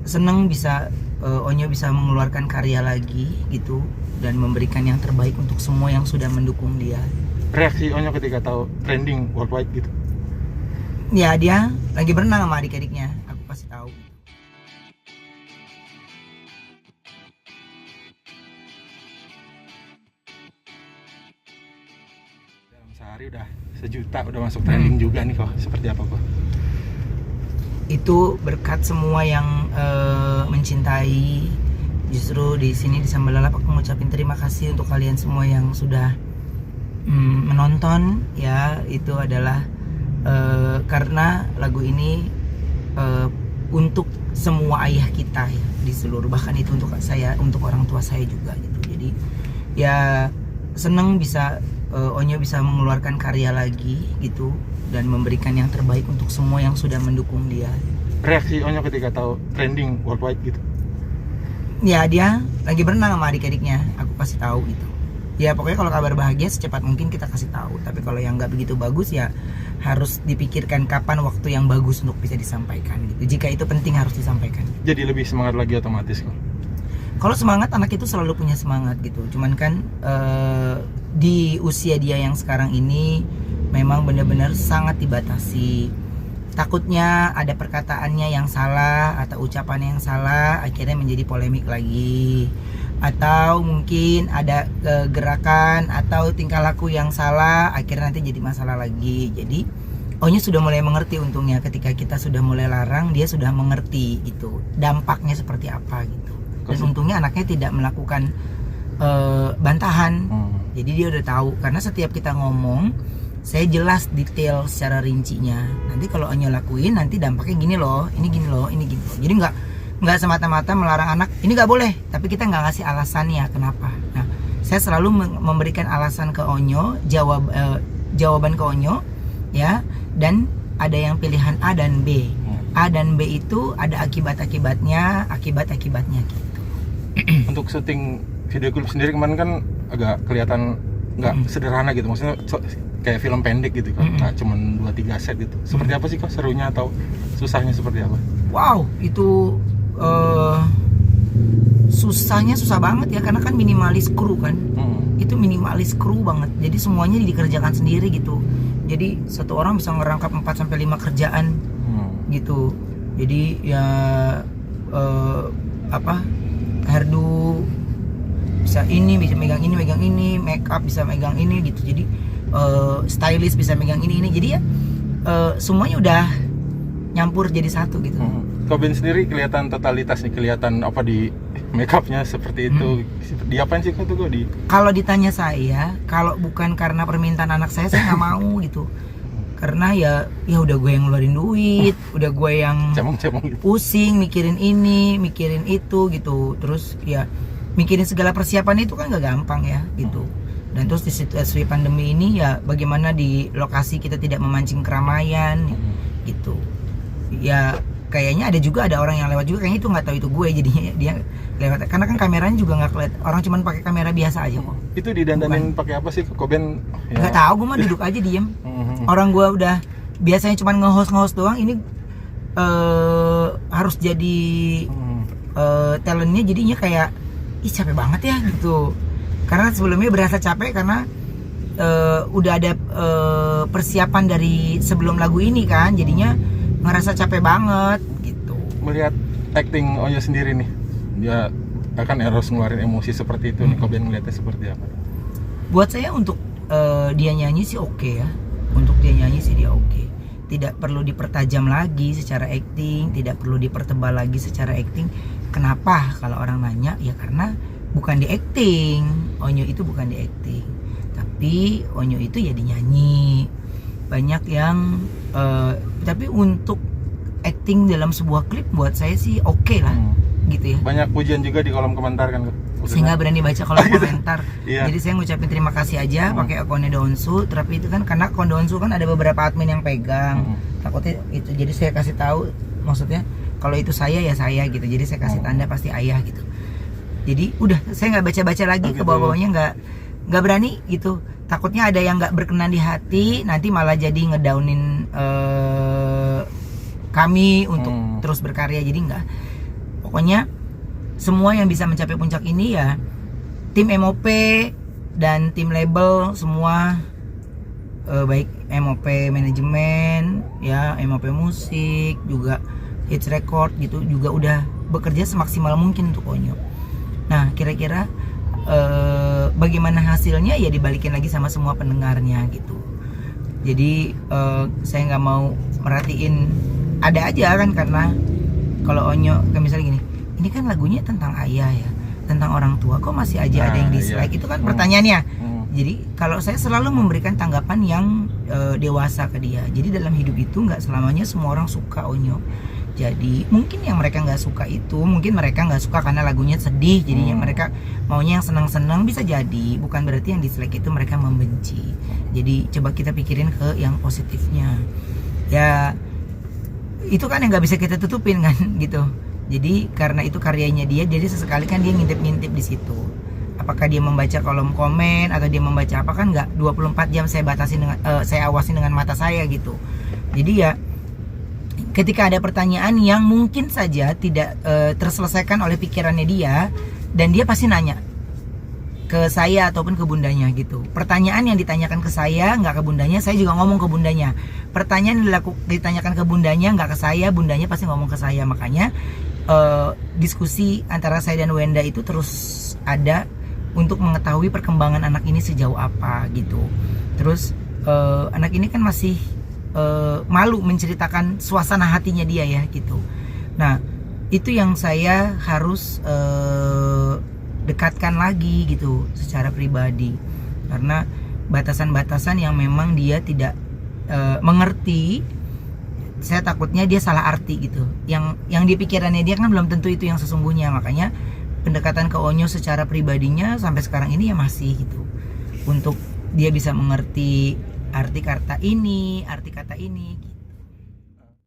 seneng bisa Onyo bisa mengeluarkan karya lagi gitu dan memberikan yang terbaik untuk semua yang sudah mendukung dia. Reaksi Onyo ketika tahu trending worldwide gitu? Ya dia lagi berenang sama adik-adiknya, aku kasih tahu. Dalam sehari udah sejuta, udah masuk trending juga nih kok. Seperti apa kok? Itu berkat semua yang mencintai. Justru di sini di Sambalalap aku ngucapin terima kasih untuk kalian semua yang sudah menonton ya. Itu adalah karena lagu ini untuk semua ayah kita ya di seluruh, bahkan itu untuk saya, untuk orang tua saya juga gitu. Jadi ya seneng bisa Onyo bisa mengeluarkan karya lagi gitu dan memberikan yang terbaik untuk semua yang sudah mendukung dia. Reaksi Onyo ketika tahu trending worldwide gitu? Ya dia lagi berenang sama adik-adiknya, aku kasih tahu gitu. Ya pokoknya kalau kabar bahagia secepat mungkin kita kasih tahu. Tapi kalau yang nggak begitu bagus ya harus dipikirkan kapan waktu yang bagus untuk bisa disampaikan gitu. Jika itu penting harus disampaikan. Jadi lebih semangat lagi otomatis kok? Kalau semangat, anak itu selalu punya semangat gitu. Cuman kan di usia dia yang sekarang ini memang benar-benar sangat dibatasi. Takutnya ada perkataannya yang salah atau ucapannya yang salah akhirnya menjadi polemik lagi. Atau mungkin ada gerakan atau tingkah laku yang salah akhirnya nanti jadi masalah lagi. Jadi Onyo sudah mulai mengerti untungnya, ketika kita sudah mulai larang dia sudah mengerti gitu dampaknya seperti apa gitu. Dan untungnya anaknya tidak melakukan bantahan. Jadi dia udah tahu, karena setiap kita ngomong saya jelas detail secara rincinya. Nanti kalau Onyo lakuin nanti dampaknya gini loh, ini gini loh, ini gini loh. Jadi nggak semata-mata melarang anak ini nggak boleh, tapi kita nggak ngasih alasannya kenapa. Nah, saya selalu memberikan alasan ke Onyo, jawaban ke Onyo ya, dan ada yang pilihan A dan B. A dan B itu ada akibat-akibatnya gitu. Untuk syuting video klip sendiri kemarin kan agak kelihatan nggak sederhana gitu, maksudnya kayak film pendek gitu kan, nggak cuma 2-3 set gitu. Seperti apa sih kok serunya atau susahnya seperti apa? Wow, itu susahnya susah banget ya, karena kan minimalis kru kan. Itu minimalis kru banget, jadi semuanya dikerjakan sendiri gitu. Jadi satu orang bisa ngerangkap 4-5 kerjaan gitu. Jadi ya hairdo bisa ini, bisa megang ini, make up bisa megang ini gitu. Jadi stylist bisa megang ini. Jadi ya semuanya udah nyampur jadi satu gitu. Kobin sendiri kelihatan totalitas nih, kelihatan apa di make upnya seperti itu. Di apain sih kok tuh di? Kalau ditanya saya, kalau bukan karena permintaan anak saya nggak mau gitu. Karena ya udah gue yang ngeluarin duit, udah gue yang pusing mikirin ini, mikirin itu gitu. Terus ya mikirin segala persiapan itu kan nggak gampang ya gitu. Dan terus di situasi pandemi ini ya bagaimana di lokasi kita tidak memancing keramaian gitu. Ya kayaknya ada orang yang lewat juga, kayaknya itu nggak tahu itu gue, jadinya dia lewat, karena kan kameranya juga nggak kelihatan, orang cuma pakai kamera biasa aja kok. Itu didandanin pakai apa sih Koben? Nggak tahu, gue mah duduk aja diem. Orang gue udah biasanya cuma nge-host doang, ini harus jadi talentnya, jadinya kayak capek banget ya gitu. Karena sebelumnya berasa capek karena udah ada persiapan dari sebelum lagu ini kan, jadinya ngerasa capek banget gitu. Melihat acting Onyo sendiri nih, dia akan harus ngeluarin emosi seperti itu nih, Koben ngeliatnya seperti apa? Buat saya untuk dia nyanyi sih oke ya. Untuk dia nyanyi sih dia oke. Tidak perlu dipertajam lagi secara acting, tidak perlu dipertebal lagi secara acting. Kenapa kalau orang nanya? Ya karena bukan di acting. Onyo itu bukan di acting, tapi Onyo itu ya dinyanyi. Banyak yang tapi untuk acting dalam sebuah klip buat saya sih oke lah gitu ya. Banyak pujian juga di kolom komentar kan. Saya nggak berani baca kolom komentar. Iya. Jadi saya ngucapin terima kasih aja pakai akunnya Daunsu. Tapi itu kan karena akun Daunsu kan ada beberapa admin yang pegang. Takutnya itu, jadi saya kasih tahu, maksudnya kalau itu saya ya saya gitu. Jadi saya kasih tanda pasti ayah gitu. Jadi udah saya nggak baca-baca lagi ke bawah-bawahnya, nggak berani gitu. Takutnya ada yang nggak berkenan di hati, nanti malah jadi ngedownin kami untuk terus berkarya. Jadi Pokoknya semua yang bisa mencapai puncak ini ya tim MOP dan tim label semua, baik MOP manajemen ya, MOP musik juga, hits record gitu juga udah bekerja semaksimal mungkin untuk Onyo. Nah kira-kira bagaimana hasilnya ya dibalikin lagi sama semua pendengarnya gitu. Jadi saya nggak mau merhatiin, ada aja kan, karena kalau Onyo kayak misalnya gini, ini kan lagunya tentang ayah ya, tentang orang tua, kok masih aja ada yang dislike, itu kan pertanyaannya. Jadi kalau saya selalu memberikan tanggapan yang dewasa ke dia. Jadi dalam hidup itu nggak selamanya semua orang suka Onyo. Jadi mungkin yang mereka nggak suka itu, mungkin mereka nggak suka karena lagunya sedih, jadinya mereka maunya yang senang-senang, bisa jadi. Bukan berarti yang dislike itu mereka membenci. Jadi coba kita pikirin ke yang positifnya. Ya itu kan yang nggak bisa kita tutupin kan gitu. Jadi karena itu karyanya dia, jadi sesekali kan dia ngintip-ngintip di situ. Apakah dia membaca kolom komen atau dia membaca apa, kan nggak 24 jam saya batasi dengan saya awasin dengan mata saya gitu. Jadi ya ketika ada pertanyaan yang mungkin saja tidak terselesaikan oleh pikirannya dia, dan dia pasti nanya ke saya ataupun ke bundanya gitu. Pertanyaan yang ditanyakan ke saya nggak ke bundanya, saya juga ngomong ke bundanya. Pertanyaan yang ditanyakan ke bundanya nggak ke saya, bundanya pasti ngomong ke saya. Makanya diskusi antara saya dan Wenda itu terus ada untuk mengetahui perkembangan anak ini sejauh apa gitu. Terus anak ini kan masih malu menceritakan suasana hatinya dia ya gitu. Nah itu yang saya harus dekatkan lagi gitu secara pribadi, karena batasan-batasan yang memang dia tidak mengerti, saya takutnya dia salah arti gitu. Yang di pikirannya dia kan belum tentu itu yang sesungguhnya. Makanya pendekatan ke Onyo secara pribadinya sampai sekarang ini ya masih gitu, untuk dia bisa mengerti arti kata ini, arti kata ini gitu.